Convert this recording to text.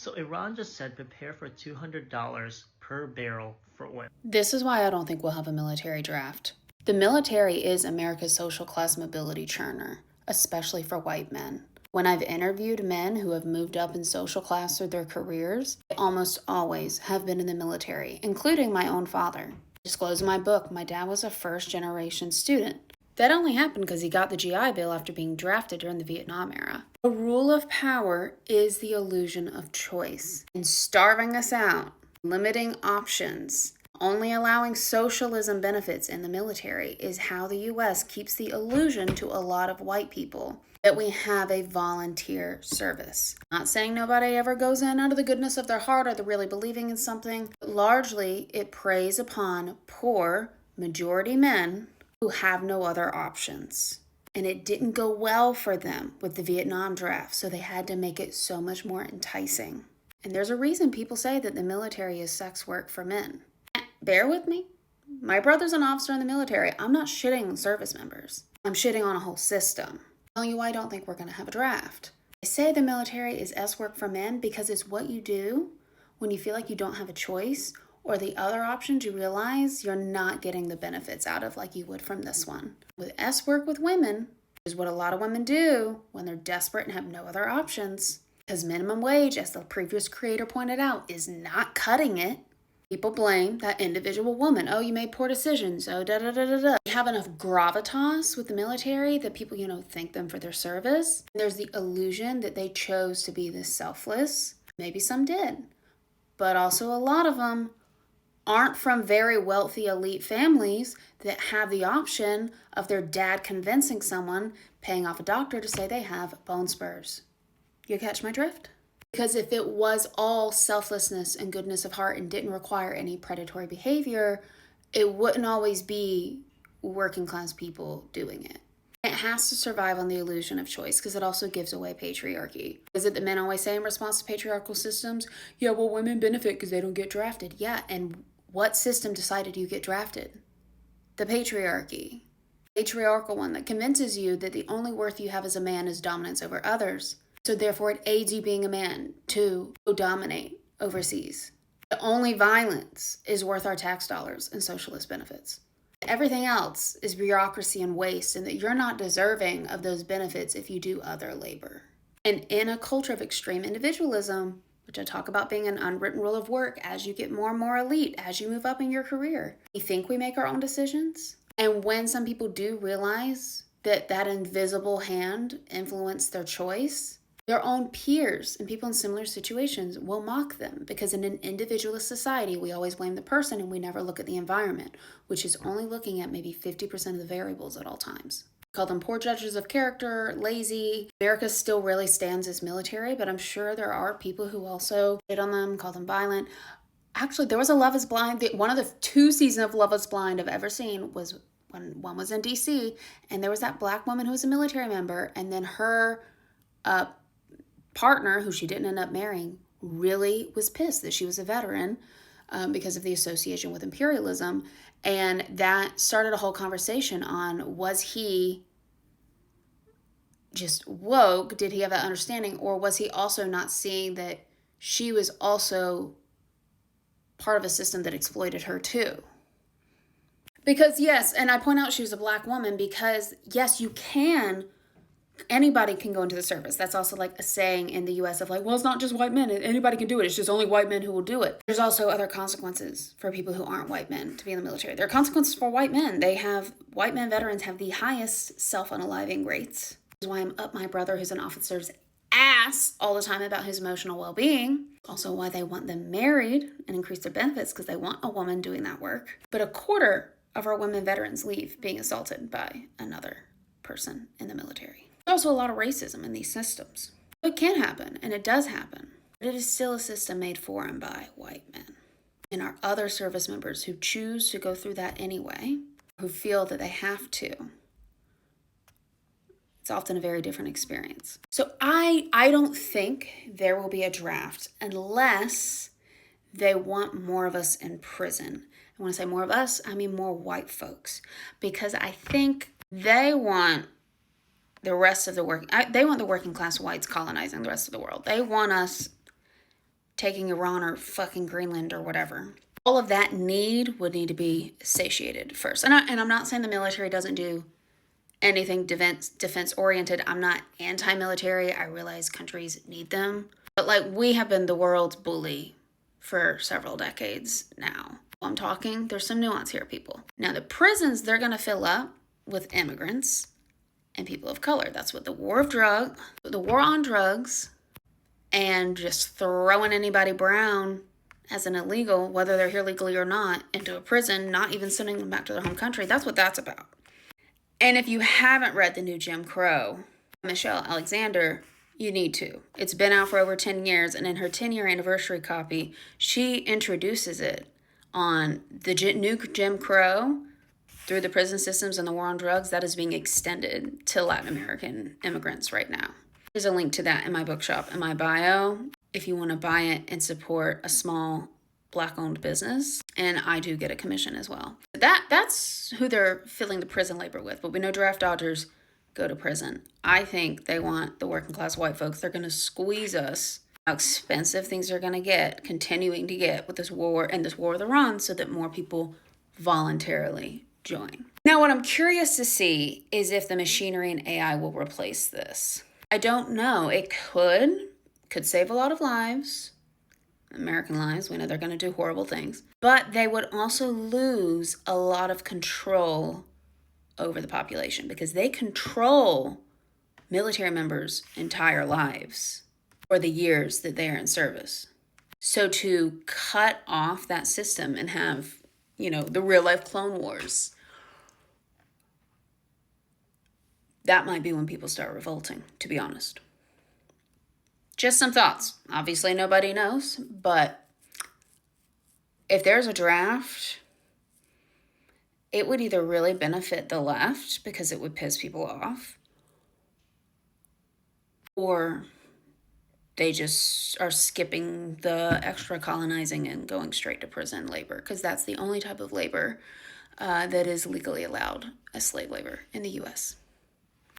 So Iran just said prepare for $200 per barrel for oil. This is why I don't think we'll have a military draft. The military is America's social class mobility churner, especially for white men. When I've interviewed men who have moved up in social class through their careers, they almost always have been in the military, including my own father. Disclose in my book, my dad was a first-generation student. That only happened because he got the GI Bill after being drafted during the Vietnam era. A rule of power is the illusion of choice, and starving us out, limiting options, only allowing socialism benefits in the military is how the U.S. keeps the illusion to a lot of white people that we have a volunteer service. Not saying nobody ever goes in out of the goodness of their heart or they're really believing in something. Largely, it preys upon poor majority men who have no other options. And it didn't go well for them with the Vietnam draft, so they had to make it so much more enticing. And there's a reason people say that the military is sex work for men. Bear with me. My brother's an officer in the military. I'm not shitting on service members. I'm shitting on a whole system. I'm telling you why I don't think we're going to have a draft. I say the military is S work for men because it's what you do when you feel like you don't have a choice, or the other options you realize you're not getting the benefits out of like you would from this one. With S work with women, which is what a lot of women do when they're desperate and have no other options. Because minimum wage, as the previous creator pointed out, is not cutting it. People blame that individual woman. Oh, you made poor decisions. Oh, da-da-da-da-da. We have enough gravitas with the military that people, thank them for their service. There's the illusion that they chose to be this selfless. Maybe some did. But also a lot of them aren't from very wealthy elite families that have the option of their dad convincing someone, paying off a doctor to say they have bone spurs. You catch my drift? Because if it was all selflessness and goodness of heart and didn't require any predatory behavior, it wouldn't always be working class people doing it. It has to survive on the illusion of choice because it also gives away patriarchy. Is it that men always say in response to patriarchal systems, yeah, well, women benefit because they don't get drafted. Yeah, and what system decided you get drafted? The patriarchy. Patriarchal one that convinces you that the only worth you have as a man is dominance over others. So therefore it aids you being a man to dominate overseas. The only violence is worth our tax dollars and socialist benefits. Everything else is bureaucracy and waste, and that you're not deserving of those benefits if you do other labor. And in a culture of extreme individualism, which I talk about being an unwritten rule of work as you get more and more elite, as you move up in your career, we think we make our own decisions. And when some people do realize that that invisible hand influenced their choice, their own peers and people in similar situations will mock them, because in an individualist society, we always blame the person and we never look at the environment, which is only looking at maybe 50% of the variables at all times. Call them poor judges of character, lazy. America still really stands as military, but I'm sure there are people who also hit on them, call them violent. Actually, there was a Love is Blind. One of the 2 seasons of Love is Blind I've ever seen was when one was in DC, and there was that black woman who was a military member, and then her partner, who she didn't end up marrying, really was pissed that she was a veteran because of the association with imperialism. And that started a whole conversation on, was he just woke? Did he have that understanding? Or was he also not seeing that she was also part of a system that exploited her too? Because yes, and I point out she was a black woman because yes, anybody can go into the service. That's also like a saying in the US of like, well, it's not just white men. Anybody can do it. It's just only white men who will do it. There's also other consequences for people who aren't white men to be in the military. There are consequences for white men. White men veterans have the highest self-unaliving rates. That's why I'm up my brother, who's an officer's ass all the time about his emotional well-being. Also why they want them married and increase their benefits, because they want a woman doing that work. But 1/4 of our women veterans leave being assaulted by another person in the military. There's also a lot of racism in these systems. It can happen, and it does happen, but it is still a system made for and by white men. And our other service members who choose to go through that anyway, who feel that they have to, it's often a very different experience. So I don't think there will be a draft unless they want more of us in prison. And when I say more of us, I mean more white folks, because I think they want the rest of the working class whites colonizing the rest of the world. They want us taking Iran or fucking Greenland or whatever. All of that need would need to be satiated first. And I'm not saying the military doesn't do anything defense oriented. I'm not anti-military. I realize countries need them. But like, we have been the world's bully for several decades now. I'm talking, there's some nuance here, people. Now, the prisons, they're going to fill up with immigrants and people of color. That's what the war on drugs, and just throwing anybody brown as an illegal, whether they're here legally or not, into a prison, not even sending them back to their home country. That's what that's about. And if you haven't read the new Jim Crow, Michelle Alexander, you need to. It's been out for over 10 years, and in her 10-year anniversary copy, she introduces it on the new Jim Crow through the prison systems and the war on drugs that is being extended to Latin American immigrants right now. There's a link to that in my bookshop in my bio if you want to buy it and support a small Black-owned business. And I do get a commission as well. That's who they're filling the prison labor with. But we know draft dodgers go to prison. I think they want the working class white folks. They're going to squeeze us. How expensive things are going to get, continuing to get with this war and this war with Iran, so that more people voluntarily join. Now, what I'm curious to see is if the machinery and AI will replace this. I don't know. It could save a lot of lives, American lives. We know they're going to do horrible things, but they would also lose a lot of control over the population because they control military members' entire lives or the years that they are in service. So to cut off that system and have, the real life Clone Wars, that might be when people start revolting, to be honest. Just some thoughts. Obviously, nobody knows, but if there's a draft, it would either really benefit the left because it would piss people off, or they just are skipping the extra colonizing and going straight to prison labor, because that's the only type of labor that is legally allowed as slave labor in the U.S.